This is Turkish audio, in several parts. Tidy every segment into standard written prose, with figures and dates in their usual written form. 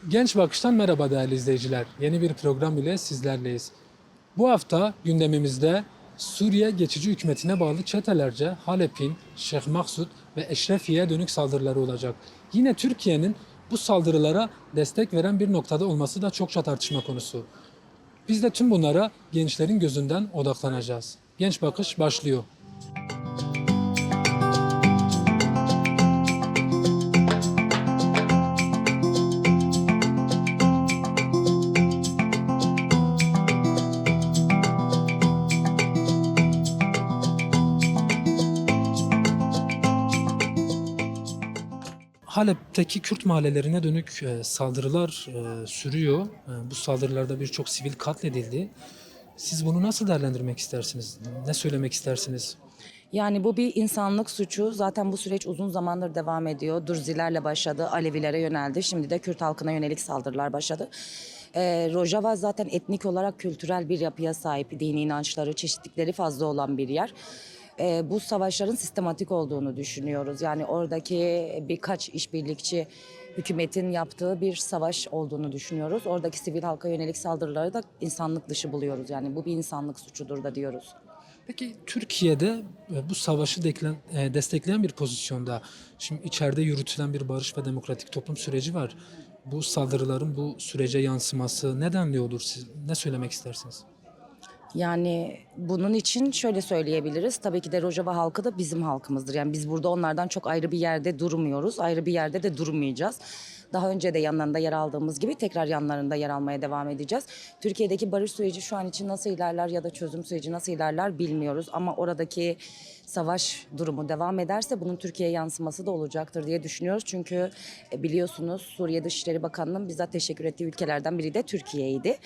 Genç Bakış'tan merhaba değerli izleyiciler. Yeni bir program ile sizlerleyiz. Bu hafta gündemimizde Suriye geçici hükümetine bağlı çetelerce Halep'in, Şeyh Maksud ve Eşrefiye'ye dönük saldırıları olacak. Yine Türkiye'nin bu saldırılara destek veren bir noktada olması da çokça tartışma konusu. Biz de tüm bunlara gençlerin gözünden odaklanacağız. Genç Bakış başlıyor. Halep'teki Kürt mahallelerine dönük saldırılar sürüyor. Bu saldırılarda birçok sivil katledildi. Siz bunu nasıl değerlendirmek istersiniz? Ne söylemek istersiniz? Yani bu bir insanlık suçu. Zaten bu süreç uzun zamandır devam ediyor. Dürzilerle başladı, Alevilere yöneldi. Şimdi de Kürt halkına yönelik saldırılar başladı. Rojava zaten etnik olarak kültürel bir yapıya sahip. Dini inançları, çeşitlikleri fazla olan bir yer. Bu savaşların sistematik olduğunu düşünüyoruz. Yani oradaki birkaç işbirlikçi hükümetin yaptığı bir savaş olduğunu düşünüyoruz. Oradaki sivil halka yönelik saldırıları da insanlık dışı buluyoruz. Yani bu bir insanlık suçudur da diyoruz. Peki Türkiye'de bu savaşı destekleyen bir pozisyonda, şimdi içeride yürütülen bir barış ve demokratik toplum süreci var. Bu saldırıların bu sürece yansıması nedenli olur? Siz ne söylemek istersiniz? Yani bunun için şöyle söyleyebiliriz. Tabii ki de Rojava halkı da bizim halkımızdır. Yani biz burada onlardan çok ayrı bir yerde durmuyoruz. Ayrı bir yerde de durmayacağız. Daha önce de yanlarında yer aldığımız gibi tekrar yanlarında yer almaya devam edeceğiz. Türkiye'deki barış süreci şu an için nasıl ilerler ya da çözüm süreci nasıl ilerler bilmiyoruz. Ama oradaki savaş durumu devam ederse bunun Türkiye'ye yansıması da olacaktır diye düşünüyoruz. Çünkü biliyorsunuz Suriye Dışişleri Bakanlığı'nın bizzat teşekkür ettiği ülkelerden biri de Türkiye'ydi.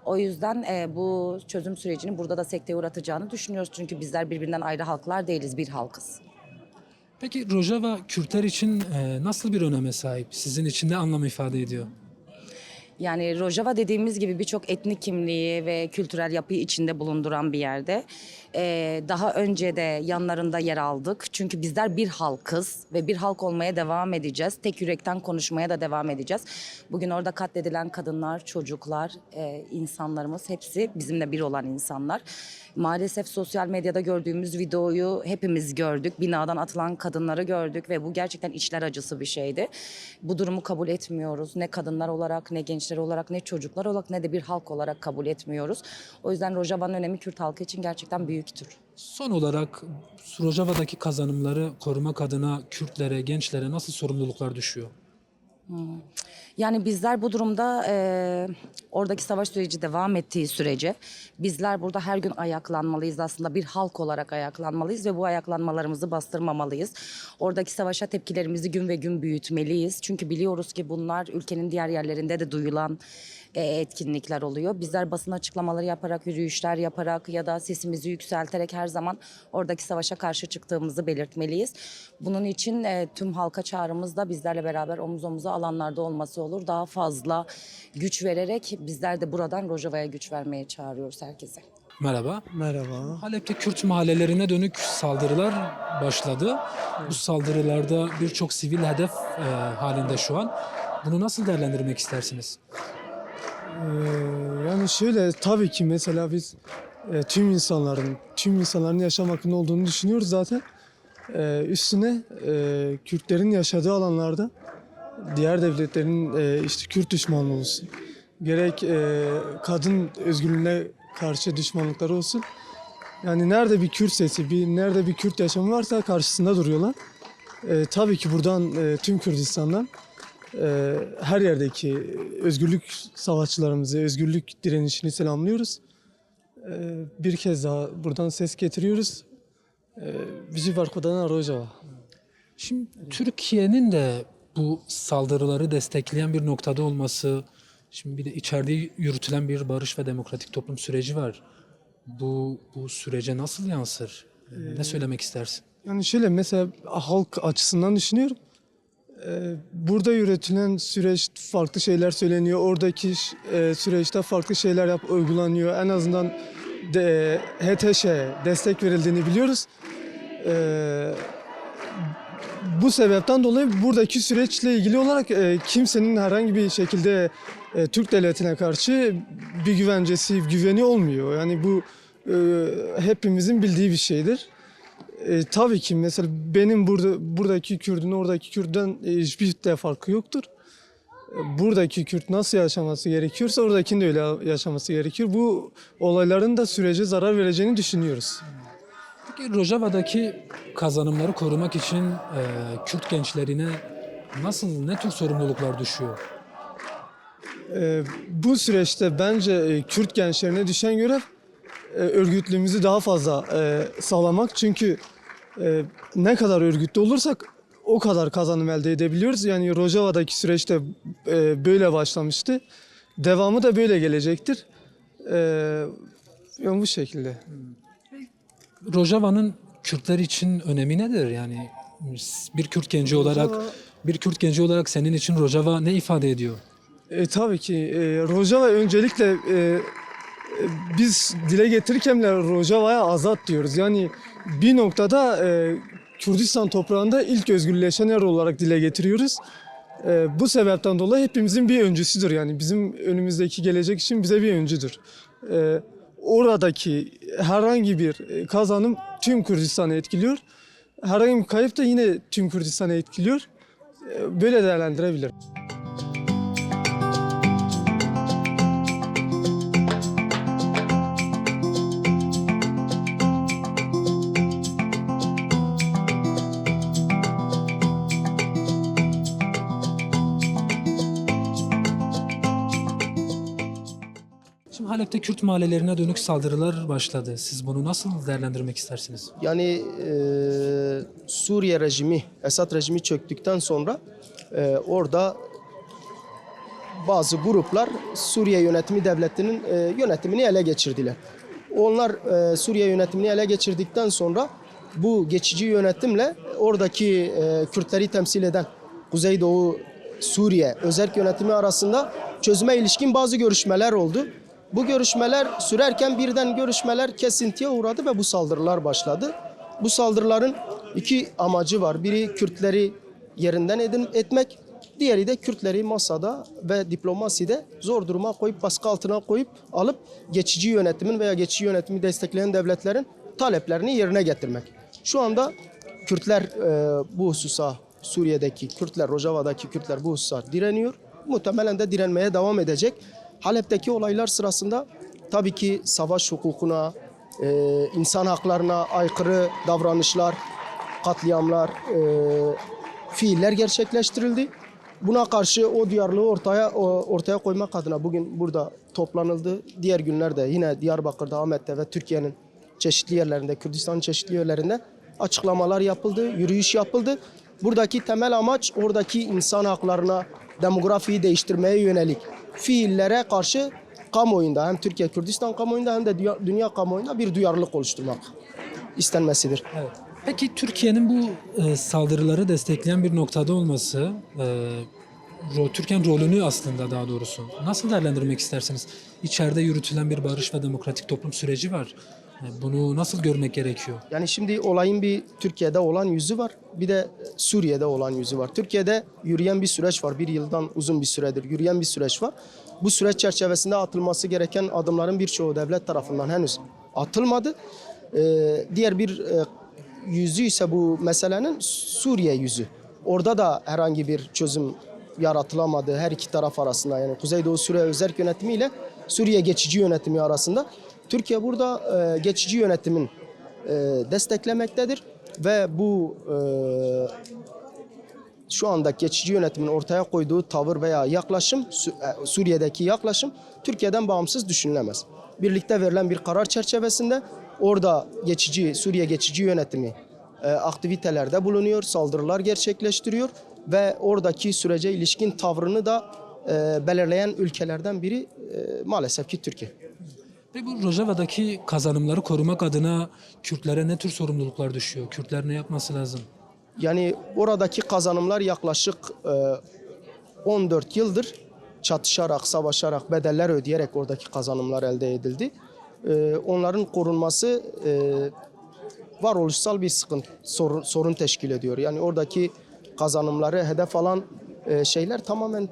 O yüzden bu çözüm sürecini burada da sekteye uğratacağını düşünüyoruz. Çünkü bizler birbirinden ayrı halklar değiliz, bir halkız. Peki Rojava Kürtler için nasıl bir öneme sahip? Sizin için ne anlam ifade ediyor? Yani Rojava dediğimiz gibi birçok etnik kimliği ve kültürel yapıyı içinde bulunduran bir yerde. Daha önce de yanlarında yer aldık. Çünkü bizler bir halkız ve bir halk olmaya devam edeceğiz. Tek yürekten konuşmaya da devam edeceğiz. Bugün orada katledilen kadınlar, çocuklar, insanlarımız hepsi bizimle bir olan insanlar. Maalesef sosyal medyada gördüğümüz videoyu hepimiz gördük. Binadan atılan kadınları gördük ve bu gerçekten içler acısı bir şeydi. Bu durumu kabul etmiyoruz. Ne kadınlar olarak, ne gençler olarak, ne çocuklar olarak, ne de bir halk olarak kabul etmiyoruz. O yüzden Rojava'nın önemi Kürt halkı için gerçekten büyüktür. Son olarak Rojava'daki kazanımları korumak adına Kürtlere, gençlere nasıl sorumluluklar düşüyor? Yani bizler bu durumda oradaki savaş süreci devam ettiği sürece bizler burada her gün ayaklanmalıyız, aslında bir halk olarak ayaklanmalıyız ve bu ayaklanmalarımızı bastırmamalıyız. Oradaki savaşa tepkilerimizi gün ve gün büyütmeliyiz. Çünkü biliyoruz ki bunlar ülkenin diğer yerlerinde de duyulan etkinlikler oluyor. Bizler basın açıklamaları yaparak, yürüyüşler yaparak ya da sesimizi yükselterek her zaman oradaki savaşa karşı çıktığımızı belirtmeliyiz. Bunun için tüm halka çağrımız da bizlerle beraber omuz omuza alanlarda olması olur. Daha fazla güç vererek bizler de buradan Rojava'ya güç vermeye çağırıyoruz herkese. Merhaba. Merhaba. Halep'te Kürt mahallelerine dönük saldırılar başladı. Bu saldırılarda birçok sivil hedef halinde şu an. Bunu nasıl değerlendirmek istersiniz? Yani şöyle tabii ki mesela biz tüm insanların yaşam hakkında olduğunu düşünüyoruz zaten. Üstüne Kürtlerin yaşadığı alanlarda diğer devletlerin işte Kürt düşmanlığı olsun. Gerek kadın özgürlüğüne karşı düşmanlıkları olsun. Yani nerede bir Kürt sesi, nerede bir Kürt yaşamı varsa karşısında duruyorlar. Tabii ki buradan tüm Kürdistan'dan her yerdeki özgürlük savaşçılarımızı, özgürlük direnişini selamlıyoruz. Bir kez daha buradan ses getiriyoruz. Bizi var kodanan Rojava. Şimdi Türkiye'nin de bu saldırıları destekleyen bir noktada olması, şimdi bir de içeride yürütülen bir barış ve demokratik toplum süreci var. Bu sürece nasıl yansır? Ne söylemek istersin? Yani şöyle mesela halk açısından düşünüyorum. Burada yürütülen süreç farklı şeyler söyleniyor. Oradaki süreçte farklı şeyler uygulanıyor. En azından HTŞ'ye destek verildiğini biliyoruz. Bu sebepten dolayı buradaki süreçle ilgili olarak kimsenin herhangi bir şekilde Türk devletine karşı bir güveni olmuyor. Yani bu hepimizin bildiği bir şeydir. Tabii ki mesela benim buradaki Kürt'ün oradaki Kürt'ten hiçbir de farkı yoktur. Buradaki Kürt nasıl yaşaması gerekiyorsa oradakinin de öyle yaşaması gerekiyor. Bu olayların da sürece zarar vereceğini düşünüyoruz. Peki Rojava'daki kazanımları korumak için Kürt gençlerine ne tür sorumluluklar düşüyor? Bu süreçte bence Kürt gençlerine düşen görev örgütlüğümüzü daha fazla sağlamak. Çünkü ne kadar örgütlü olursak o kadar kazanım elde edebiliyoruz. Yani Rojava'daki süreçte böyle başlamıştı. Devamı da böyle gelecektir. Yani bu şekilde. Rojava'nın Kürtler için önemi nedir? Yani bir Kürt genci olarak senin için Rojava ne ifade ediyor? Tabii ki Rojava öncelikle biz dile getirirken de Rojava'ya azat diyoruz. Yani bir noktada Kürdistan toprağında ilk özgürleşen yer olarak dile getiriyoruz. Bu sebepten dolayı hepimizin bir öncüsüdür. Yani bizim önümüzdeki gelecek için bize bir öncüdür. Oradaki herhangi bir kazanım tüm Kürdistan'ı etkiliyor. Herhangi bir kayıp da yine tüm Kürdistan'ı etkiliyor. Böyle değerlendirebilirim. Şimdi Halep'te Kürt mahallelerine dönük saldırılar başladı. Siz bunu nasıl değerlendirmek istersiniz? Yani Suriye rejimi, Esad rejimi çöktükten sonra orada bazı gruplar Suriye yönetimi devletinin yönetimini ele geçirdiler. Onlar Suriye yönetimini ele geçirdikten sonra bu geçici yönetimle oradaki Kürtleri temsil eden Kuzeydoğu Suriye özerk yönetimi arasında çözüme ilişkin bazı görüşmeler oldu. Bu görüşmeler sürerken birden görüşmeler kesintiye uğradı ve bu saldırılar başladı. Bu saldırıların iki amacı var. Biri Kürtleri yerinden etmek, diğeri de Kürtleri masada ve diplomaside zor duruma koyup, baskı altına koyup alıp geçici yönetimin veya geçici yönetimi destekleyen devletlerin taleplerini yerine getirmek. Şu anda Kürtler bu hususa, Suriye'deki Kürtler, Rojava'daki Kürtler bu hususa direniyor. Muhtemelen de direnmeye devam edecek. Halep'teki olaylar sırasında tabii ki savaş hukukuna, insan haklarına aykırı davranışlar, katliamlar, fiiller gerçekleştirildi. Buna karşı o duyarlılığı ortaya koymak adına bugün burada toplanıldı. Diğer günlerde yine Diyarbakır'da, Ahmet'te ve Türkiye'nin çeşitli yerlerinde, Kürdistan'ın çeşitli yerlerinde açıklamalar yapıldı, yürüyüş yapıldı. Buradaki temel amaç oradaki insan haklarına, demografiyi değiştirmeye yönelik fiillere karşı kamuoyunda hem Türkiye Kürdistan kamuoyunda hem de dünya kamuoyunda bir duyarlılık oluşturmak istenmesidir. Evet. Peki Türkiye'nin bu saldırıları destekleyen bir noktada olması, Türkiye'nin rolünü aslında daha doğrusu nasıl değerlendirmek istersiniz? İçeride yürütülen bir barış ve demokratik toplum süreci var. Bunu nasıl görmek gerekiyor? Yani şimdi olayın bir Türkiye'de olan yüzü var, bir de Suriye'de olan yüzü var. Türkiye'de yürüyen bir süreç var, bir yıldan uzun bir süredir yürüyen bir süreç var. Bu süreç çerçevesinde atılması gereken adımların birçoğu devlet tarafından henüz atılmadı. Diğer bir yüzü ise bu meselenin Suriye yüzü. Orada da herhangi bir çözüm yaratılamadı her iki taraf arasında. Yani Kuzeydoğu Suriye özerk yönetimi ile Suriye geçici yönetimi arasında. Türkiye burada geçici yönetimin desteklemektedir ve bu şu anda geçici yönetimin ortaya koyduğu tavır veya yaklaşım, Suriye'deki yaklaşım Türkiye'den bağımsız düşünülemez. Birlikte verilen bir karar çerçevesinde orada Suriye geçici yönetimi aktivitelerde bulunuyor, saldırılar gerçekleştiriyor ve oradaki sürece ilişkin tavrını da belirleyen ülkelerden biri maalesef ki Türkiye. Ve bu Rojava'daki kazanımları korumak adına Kürtlere ne tür sorumluluklar düşüyor? Kürtler ne yapması lazım? Yani oradaki kazanımlar yaklaşık 14 yıldır çatışarak, savaşarak, bedeller ödeyerek oradaki kazanımlar elde edildi. Onların korunması varoluşsal bir sorun teşkil ediyor. Yani oradaki kazanımları hedef alan şeyler tamamen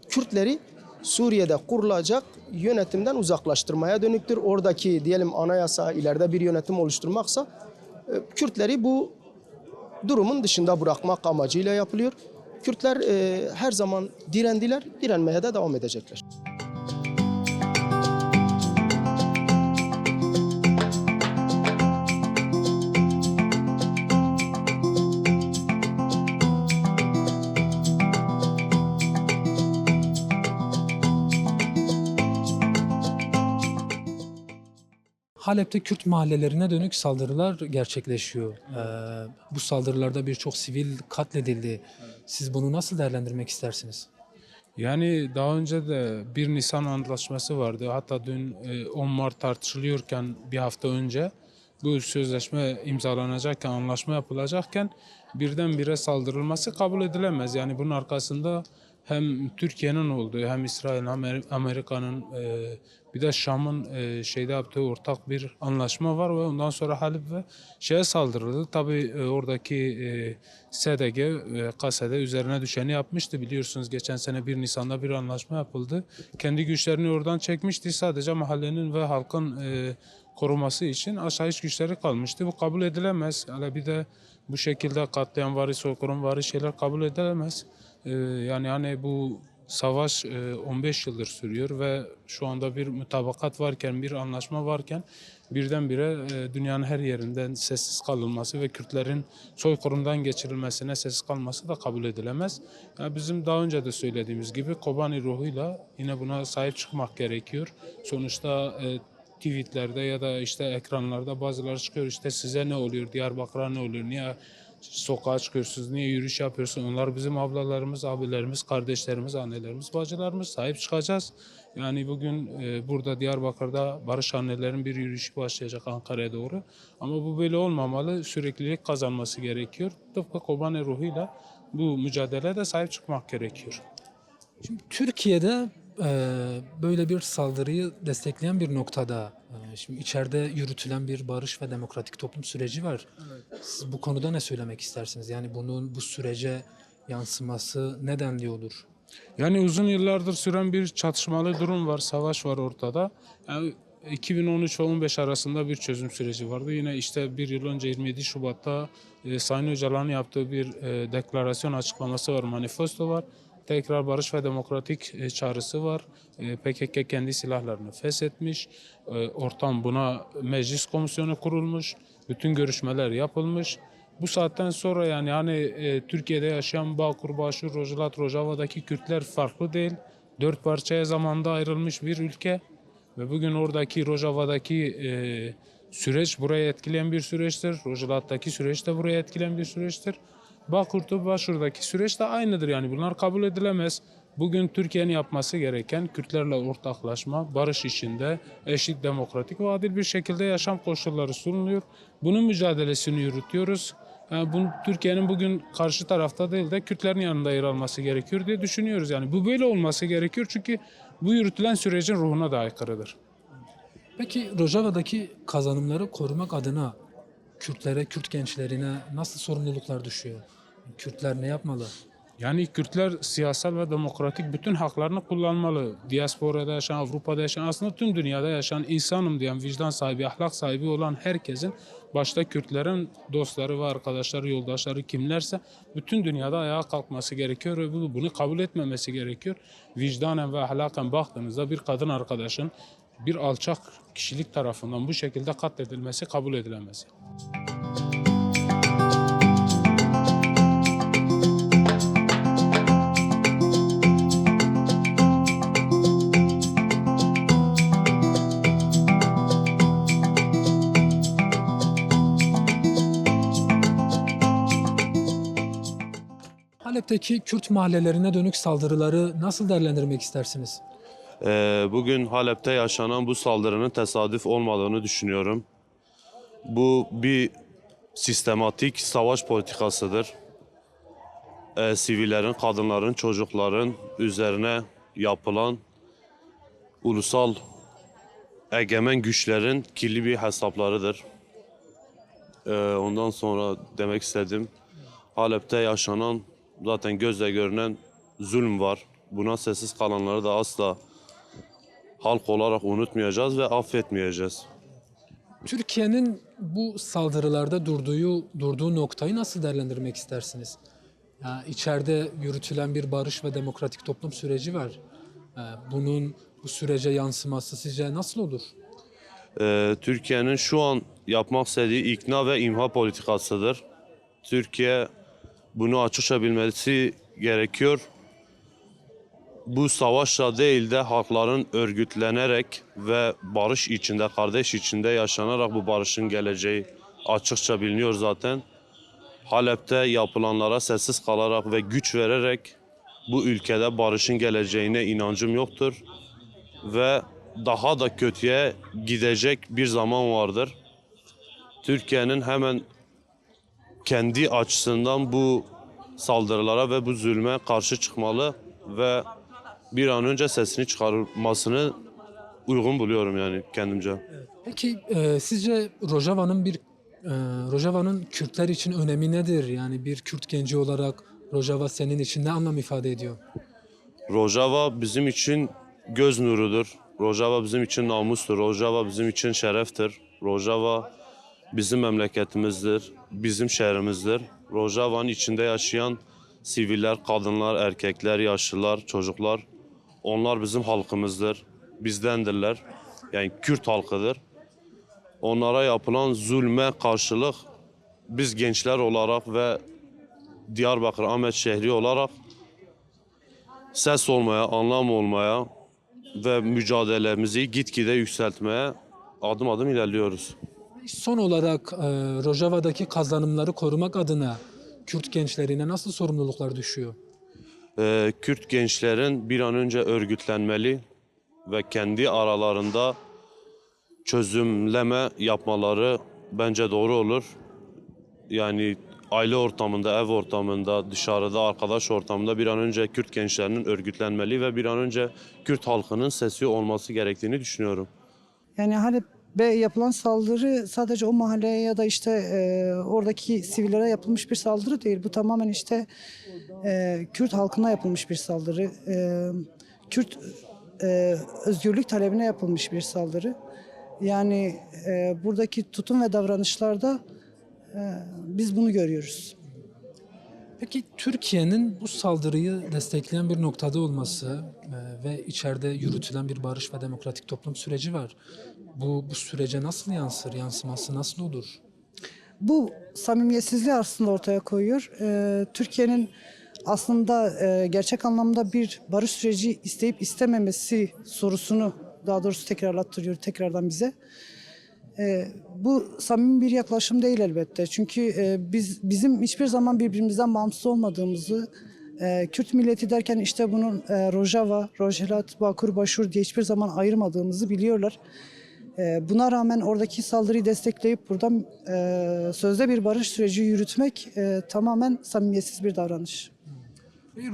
Kürtleri Suriye'de kurulacak yönetimden uzaklaştırmaya dönüktür. Oradaki diyelim anayasa ileride bir yönetim oluşturmaksa Kürtleri bu durumun dışında bırakmak amacıyla yapılıyor. Kürtler her zaman direndiler, direnmeye de devam edecekler. Halep'te Kürt mahallelerine dönük saldırılar gerçekleşiyor. Bu saldırılarda birçok sivil katledildi. Siz bunu nasıl değerlendirmek istersiniz? Yani daha önce de 1 Nisan Antlaşması vardı. Hatta dün 10 Mart tartışılıyorken bir hafta önce bu sözleşme imzalanacakken, anlaşma yapılacakken birdenbire saldırılması kabul edilemez. Yani bunun arkasında hem Türkiye'nin olduğu hem İsrail hem Amerika'nın bir de Şam'ın şeyde yaptığı ortak bir anlaşma var ve ondan sonra Halep ve şeye saldırıldı. Tabii oradaki SDG, KSD üzerine düşeni yapmıştı. Biliyorsunuz geçen sene 1 Nisan'da bir anlaşma yapıldı. Kendi güçlerini oradan çekmişti. Sadece mahallenin ve halkın koruması için aşağıç güçleri kalmıştı. Bu kabul edilemez. Yani bir de bu şekilde katliamvari, soykırımvari şeyler kabul edilemez. Yani hani bu savaş 15 yıldır sürüyor ve şu anda bir mutabakat varken, bir anlaşma varken birdenbire dünyanın her yerinden sessiz kalınması ve Kürtlerin soykırımdan geçirilmesine sessiz kalması da kabul edilemez. Yani bizim daha önce de söylediğimiz gibi Kobani ruhuyla yine buna sahip çıkmak gerekiyor. Sonuçta tweetlerde ya da işte ekranlarda bazıları çıkıyor, işte size ne oluyor, Diyarbakır'a ne oluyor, niye sokağa çıkıyorsunuz, niye yürüyüş yapıyorsunuz? Onlar bizim ablalarımız, abilerimiz, kardeşlerimiz, annelerimiz, bacılarımız. Sahip çıkacağız. Yani bugün burada Diyarbakır'da Barış Annelerin bir yürüyüşü başlayacak Ankara'ya doğru. Ama bu böyle olmamalı. Süreklilik kazanması gerekiyor. Tıpkı Kobane ruhuyla bu mücadeleye de sahip çıkmak gerekiyor. Şimdi Türkiye'de böyle bir saldırıyı destekleyen bir noktada şimdi içeride yürütülen bir barış ve demokratik toplum süreci var. Siz bu konuda ne söylemek istersiniz? Yani bunun bu sürece yansıması nedenli olur? Yani uzun yıllardır süren bir çatışmalı durum var, savaş var ortada. Yani 2013 ve 15 arasında bir çözüm süreci vardı. Yine işte bir yıl önce 27 Şubat'ta Sayın Öcalan'ın yaptığı bir deklarasyon açıklaması var, manifesto var. Tekrar barış ve demokratik çağrısı var. PKK kendi silahlarını feshetmiş. Ortam buna meclis komisyonu kurulmuş. Bütün görüşmeler yapılmış. Bu saatten sonra yani hani Türkiye'de yaşayan Bağkur, Başur, Rojalat, Rojava'daki Kürtler farklı değil. 4 parçaya zamanda ayrılmış bir ülke. Ve bugün oradaki Rojava'daki süreç buraya etkileyen bir süreçtir. Rojalat'taki süreç de buraya etkileyen bir süreçtir. Bağkur'da, Başur'daki süreç de aynıdır. Yani bunlar kabul edilemez. Bugün Türkiye'nin yapması gereken Kürtlerle ortaklaşma, barış içinde, eşit, demokratik ve adil bir şekilde yaşam koşulları sunuluyor. Bunun mücadelesini yürütüyoruz. Yani bunu Türkiye'nin bugün karşı tarafta değil de Kürtlerin yanında yer alması gerekiyor diye düşünüyoruz. Yani bu böyle olması gerekiyor çünkü bu yürütülen sürecin ruhuna da aykırıdır. Peki Rojava'daki kazanımları korumak adına Kürtlere, Kürt gençlerine nasıl sorumluluklar düşüyor? Kürtler ne yapmalı? Yani Kürtler siyasal ve demokratik bütün haklarını kullanmalı. Diasporada yaşayan, Avrupa'da yaşayan, aslında tüm dünyada yaşayan insanım diyen, vicdan sahibi, ahlak sahibi olan herkesin, başta Kürtlerin dostları ve arkadaşları, yoldaşları kimlerse bütün dünyada ayağa kalkması gerekiyor ve bunu kabul etmemesi gerekiyor. Vicdanen ve ahlaken baktığınızda bir kadın arkadaşın bir alçak kişilik tarafından bu şekilde katledilmesi kabul edilemez. Halep'teki Kürt mahallelerine dönük saldırıları nasıl değerlendirmek istersiniz? Bugün Halep'te yaşanan bu saldırının tesadüf olmadığını düşünüyorum. Bu bir sistematik savaş politikasıdır. Sivillerin, kadınların, çocukların üzerine yapılan ulusal egemen güçlerin kirli bir hesaplarıdır. Ondan sonra demek istedim. Halep'te yaşanan zaten gözle görünen zulüm var. Buna sessiz kalanları da asla halk olarak unutmayacağız ve affetmeyeceğiz. Türkiye'nin bu saldırılarda durduğu noktayı nasıl değerlendirmek istersiniz? Ya, içeride yürütülen bir barış ve demokratik toplum süreci var. Bu sürece yansıması sizce nasıl olur? Türkiye'nin şu an yapmak istediği ikna ve imha politikasıdır. Türkiye bunu açıkça bilmesi gerekiyor. Bu savaşla değil de halkların örgütlenerek ve barış içinde, kardeş içinde yaşanarak bu barışın geleceği açıkça biliniyor zaten. Halep'te yapılanlara sessiz kalarak ve güç vererek bu ülkede barışın geleceğine inancım yoktur. Ve daha da kötüye gidecek bir zaman vardır. Türkiye'nin hemen kendi açısından bu saldırılara ve bu zulme karşı çıkmalı ve bir an önce sesini çıkarmasını uygun buluyorum yani kendimce. Peki sizce Rojava'nın Kürtler için önemi nedir? Yani bir Kürt genci olarak Rojava senin için ne anlam ifade ediyor? Rojava bizim için göz nurudur. Rojava bizim için namustur. Rojava bizim için şereftir. Rojava bizim memleketimizdir, bizim şehrimizdir. Rojava'nın içinde yaşayan siviller, kadınlar, erkekler, yaşlılar, çocuklar, onlar bizim halkımızdır, bizdendirler. Yani Kürt halkıdır. Onlara yapılan zulme karşılık biz gençler olarak ve Diyarbakır Ahmet şehri olarak ses olmaya, anlam olmaya ve mücadelemizi gitgide yükseltmeye adım adım ilerliyoruz. Son olarak Rojava'daki kazanımları korumak adına Kürt gençlerine nasıl sorumluluklar düşüyor? Kürt gençlerin bir an önce örgütlenmeli ve kendi aralarında çözümleme yapmaları bence doğru olur. Yani aile ortamında, ev ortamında, dışarıda, arkadaş ortamında bir an önce Kürt gençlerinin örgütlenmeli ve bir an önce Kürt halkının sesi olması gerektiğini düşünüyorum. Yani Halep'e yapılan saldırı sadece o mahalleye ya da işte oradaki sivillere yapılmış bir saldırı değil. Bu tamamen işte Kürt halkına yapılmış bir saldırı. Kürt özgürlük talebine yapılmış bir saldırı. Yani buradaki tutum ve davranışlarda biz bunu görüyoruz. Peki Türkiye'nin bu saldırıyı destekleyen bir noktada olması ve içeride yürütülen bir barış ve demokratik toplum süreci var. Bu sürece nasıl yansır, yansıması nasıl olur? Bu samimiyetsizliği aslında ortaya koyuyor. Türkiye'nin aslında gerçek anlamda bir barış süreci isteyip istememesi sorusunu daha doğrusu tekrarlattırıyor tekrardan bize. Bu samimi bir yaklaşım değil elbette. Çünkü bizim hiçbir zaman birbirimizden bağımsız olmadığımızı, Kürt milleti derken işte bunun Rojava, Rojhelat, Bakur, Başur diye hiçbir zaman ayırmadığımızı biliyorlar. Buna rağmen oradaki saldırıyı destekleyip buradan sözde bir barış süreci yürütmek tamamen samimiyetsiz bir davranış.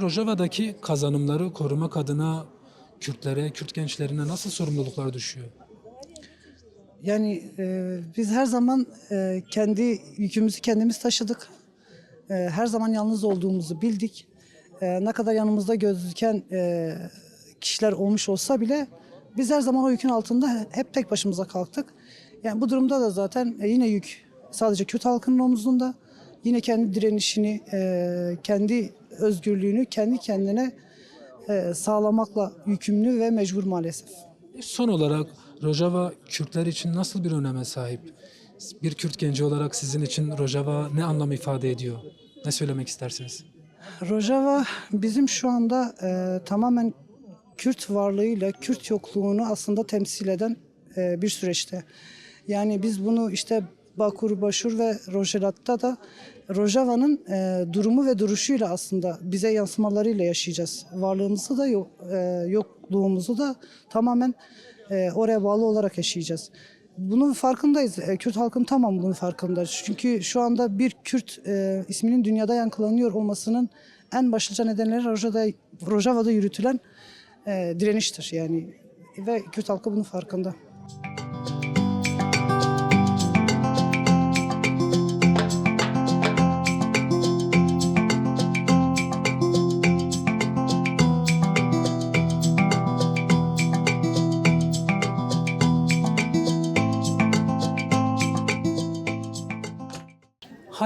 Rojava'daki kazanımları korumak adına Kürtlere, Kürt gençlerine nasıl sorumluluklar düşüyor? Yani biz her zaman kendi yükümüzü kendimiz taşıdık. Her zaman yalnız olduğumuzu bildik. Ne kadar yanımızda gözüken kişiler olmuş olsa bile biz her zaman o yükün altında hep tek başımıza kalktık. Yani bu durumda da zaten yine yük sadece Kürt halkının omuzunda. Yine kendi direnişini, kendi özgürlüğünü kendi kendine sağlamakla yükümlü ve mecbur maalesef. Son olarak Rojava Kürtler için nasıl bir öneme sahip? Bir Kürt genci olarak sizin için Rojava ne anlam ifade ediyor? Ne söylemek istersiniz? Rojava bizim şu anda tamamen Kürt varlığıyla Kürt yokluğunu aslında temsil eden bir süreçte. Yani biz bunu işte Bakur, Başur ve Rojhelat'ta da Rojava'nın durumu ve duruşuyla aslında bize yansımalarıyla yaşayacağız. Varlığımızı da yokluğumuzu da tamamen oraya bağlı olarak yaşayacağız. Bunun farkındayız. Kürt halkın tamamı bunun farkında. Çünkü şu anda bir Kürt isminin dünyada yankılanıyor olmasının en başlıca nedenleri Rojava'da yürütülen direniştir yani. Ve Kürt halkı bunun farkında.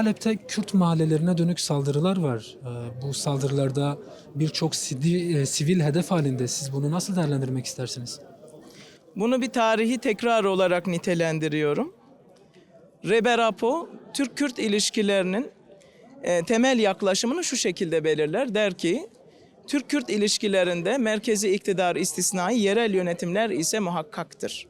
Halep'te Kürt mahallelerine dönük saldırılar var. Bu saldırılarda birçok sivil hedef halinde. Siz bunu nasıl değerlendirmek istersiniz? Bunu bir tarihi tekrar olarak nitelendiriyorum. Reber Apo, Türk-Kürt ilişkilerinin temel yaklaşımını şu şekilde belirler. Der ki, Türk-Kürt ilişkilerinde merkezi iktidar istisnai, yerel yönetimler ise muhakkaktır.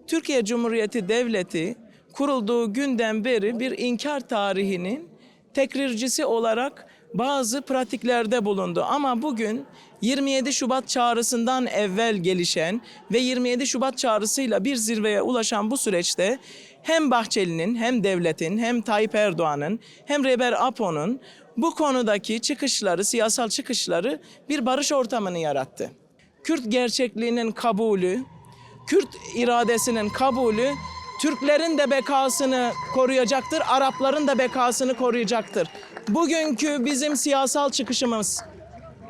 Türkiye Cumhuriyeti Devleti kurulduğu günden beri bir inkar tarihinin tekrircisi olarak bazı pratiklerde bulundu. Ama bugün 27 Şubat çağrısından evvel gelişen ve 27 Şubat çağrısıyla bir zirveye ulaşan bu süreçte hem Bahçeli'nin hem devletin hem Tayyip Erdoğan'ın hem Reber Apo'nun bu konudaki çıkışları, siyasal çıkışları bir barış ortamını yarattı. Kürt gerçekliğinin kabulü, Kürt iradesinin kabulü Türklerin de bekasını koruyacaktır, Arapların da bekasını koruyacaktır. Bugünkü bizim siyasal çıkışımız,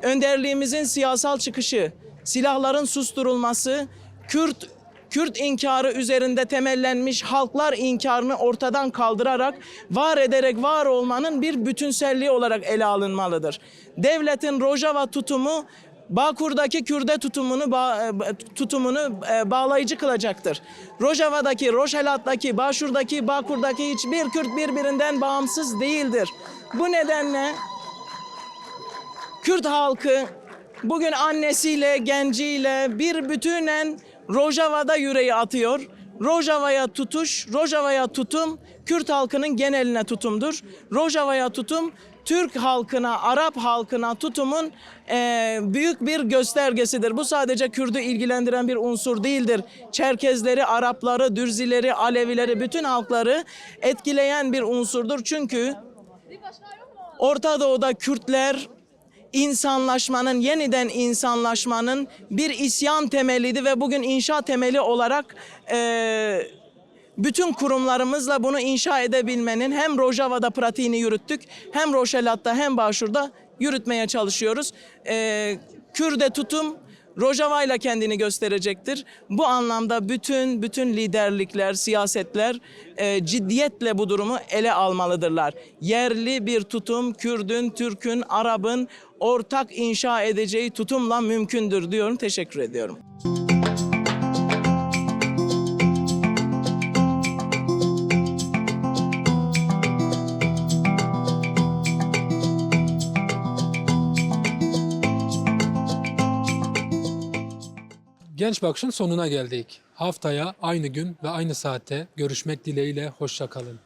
önderliğimizin siyasal çıkışı, silahların susturulması, Kürt inkarı üzerinde temellenmiş halklar inkarını ortadan kaldırarak, var ederek var olmanın bir bütünselliği olarak ele alınmalıdır. Devletin Rojava tutumu, Bağkur'daki Kürde tutumunu bağlayıcı kılacaktır. Rojava'daki, Roşelat'taki, Başur'daki, Bağkur'daki hiçbir Kürt birbirinden bağımsız değildir. Bu nedenle Kürt halkı bugün annesiyle, genciyle bir bütünen Rojava'da yüreği atıyor. Rojava'ya tutuş, Rojava'ya tutum Kürt halkının geneline tutumdur. Rojava'ya tutum Türk halkına, Arap halkına tutumun büyük bir göstergesidir. Bu sadece Kürt'ü ilgilendiren bir unsur değildir. Çerkezleri, Arapları, Dürzileri, Alevileri, bütün halkları etkileyen bir unsurdur. Çünkü Orta Doğu'da Kürtler insanlaşmanın, yeniden insanlaşmanın bir isyan temeliydi ve bugün inşa temeli olarak bütün kurumlarımızla bunu inşa edebilmenin hem Rojava'da pratiğini yürüttük, hem Roşelat'ta hem Başur'da yürütmeye çalışıyoruz. Kürde tutum Rojava ile kendini gösterecektir. Bu anlamda bütün liderlikler, siyasetler ciddiyetle bu durumu ele almalıdırlar. Yerli bir tutum Kürdün, Türk'ün, Arap'ın ortak inşa edeceği tutumla mümkündür diyorum. Teşekkür ediyorum. Genç Bakış'ın sonuna geldik. Haftaya aynı gün ve aynı saatte görüşmek dileğiyle hoşça kalın.